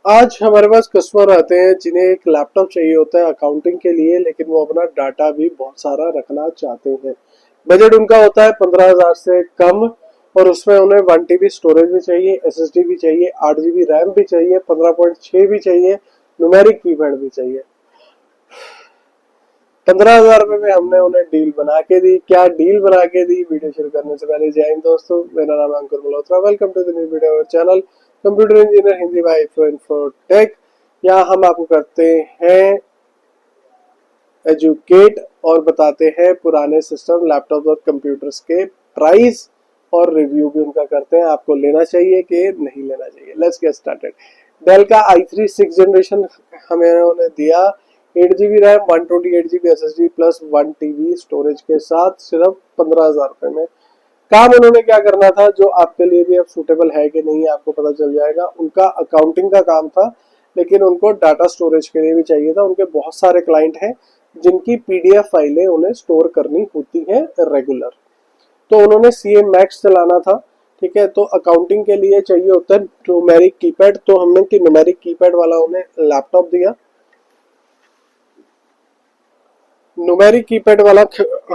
आज हमारे पास कस्टमर आते हैं जिन्हें एक लैपटॉप चाहिए होता है अकाउंटिंग के लिए, लेकिन वो अपना डाटा भी बहुत सारा रखना चाहते हैं। बजट उनका होता है 15,000 से कम, और उसमें उन्हें 1 TB स्टोरेज भी चाहिए, SSD भी चाहिए, 8 GB रैम भी चाहिए, 15.6 भी चाहिए, न्यूमेरिक कीपैड भी चाहिए। 15,000 रुपए में हमने उन्हें डील बना के दी। क्या डील बना के दी? वीडियो शुरू करने से पहले जय हिंद दोस्तों, मेरा नाम है Ankur Malhotra. Welcome to the new video our channel computer engineer Hindi by Infotech. यहाँ हम आपको करते हैं एजुकेट और बताते हैं पुराने सिस्टम, लैपटॉप और कंप्यूटर्स के प्राइस और रिव्यू भी उनका करते हैं। आपको लेना चाहिए कि नहीं लेना चाहिए। Let's get started. डेल का i3 6th जनरेशन हमें उन्होंने दिया, 8 GB RAM, 128 GB SSD plus 1 TB storage के साथ, सिर्फ 15,000 रुपए में। काम उन्होंने क्या करना था जो आपके लिए भी अब सूटेबल है कि नहीं आपको पता चल जाएगा। उनका अकाउंटिंग का काम था, लेकिन उनको डाटा स्टोरेज के लिए भी चाहिए था। उनके बहुत सारे क्लाइंट हैं जिनकी PDF फाइलें उन्हें स्टोर करनी होती हैं रेगुलर, तो उन्होंने CA Max चलाना था। ठीक है, तो अकाउंटिंग के लिए चाहिए होता है न्यूमेरिक कीपैड, तो हमने कि न्यूमेरिक कीपैड वाला उन्हें लैपटॉप दिया। न्यूमेरिक कीपैड वाला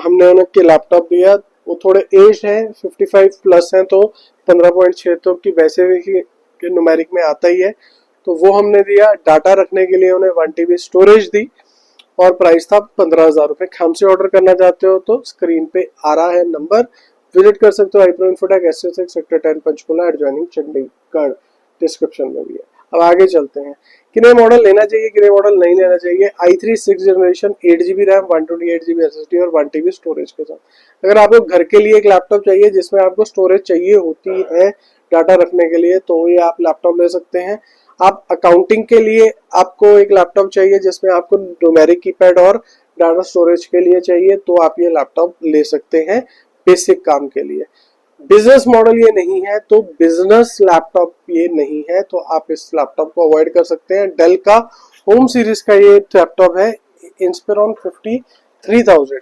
हमने उन्हें लैपटॉप दिया। वो थोड़े एज है, 55 प्लस हैं, तो 15.6 तो की वैसे भी न्यूमेरिक में आता ही है, तो वो हमने दिया। डाटा रखने के लिए उन्हें 1 TB स्टोरेज दी और प्राइस था 15,000 रुपए। हमसे ऑर्डर करना चाहते हो तो स्क्रीन पे आ रहा है नंबर, विजिट कर सकते हो। iPro Infotech SS6 sector 10 Panchkula adjoining Chandigarh, description में भी है। अब आगे चलते हैं, कितने मॉडल लेना चाहिए, कितने मॉडल नहीं लेना चाहिए। i3 6th generation, 8 GB RAM, 128 GB SSD और 1 TB स्टोरेज के साथ। अगर आपको घर के लिए एक लैपटॉप चाहिए जिसमें आपको स्टोरेज चाहिए होती है डाटा रखने के लिए, तो ये आप लैपटॉप ले सकते हैं। आप अकाउंटिंग के लिए आपको एक लैपटॉप चाहिए जिसमें आपको न्यूमेरिक कीपैड और डाटा स्टोरेज के लिए चाहिए, तो आप ये लैपटॉप ले सकते हैं बेसिक काम के लिए। बिजनेस मॉडल ये नहीं है, तो बिजनेस लैपटॉप ये नहीं है, तो आप इस लैपटॉप को अवॉइड कर सकते हैं। डेल का होम सीरीज का ये लैपटॉप है, इंस्पिरॉन 53,000।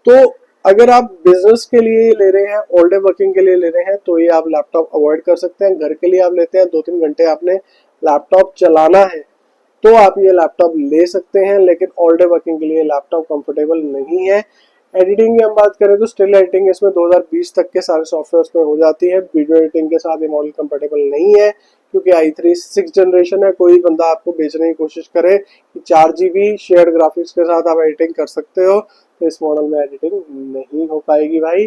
तो अगर आप बिजनेस के लिए ले रहे हैं, ऑल डे वर्किंग के लिए ले रहे हैं, तो ये आप लैपटॉप अवॉइड कर सकते हैं। घर के लिए आप लेते हैं, 2-3 घंटे आपने लैपटॉप चलाना है, तो आप ये लैपटॉप ले सकते हैं, लेकिन ऑल डे वर्किंग के लिए लैपटॉप कंफर्टेबल नहीं है। एडिटिंग की हम बात करें तो स्टिल एडिटिंग इसमें 2020 तक के सारे सॉफ्टवेयर में हो जाती है। वीडियो एडिटिंग के साथ ये मॉडल कंफर्टेबल नहीं है, क्योंकि i3 6th जनरेशन है। कोई बंदा आपको बेचने की कोशिश करे कि 4 GB शेयर्ड ग्राफिक्स के साथ आप एडिटिंग कर सकते हो, तो इस मॉडल में एडिटिंग नहीं हो पाएगी भाई।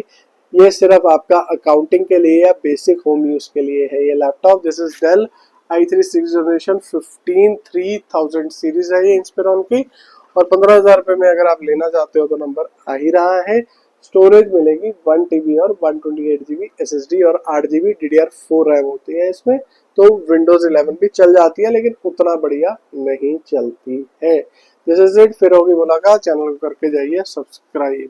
ये सिर्फ आपका अकाउंटिंग के लिए या बेसिक होम यूज के लिए है ये laptop. This is Dell i3 6th generation 15,3000 series है ये इंस्पिरॉन की, और 15,000 रुपए में अगर आप लेना चाहते हो तो नंबर आ ही रहा है। स्टोरेज मिलेगी 1 TB और 128 GB SSD और 8 GB DDR4 रैम होती है इसमें, तो Windows 11 भी चल जाती है, लेकिन उतना बढ़िया नहीं चलती है। दिस इज इट, फिर होगी मुलाकात। चैनल को करके जाइए सब्सक्राइब।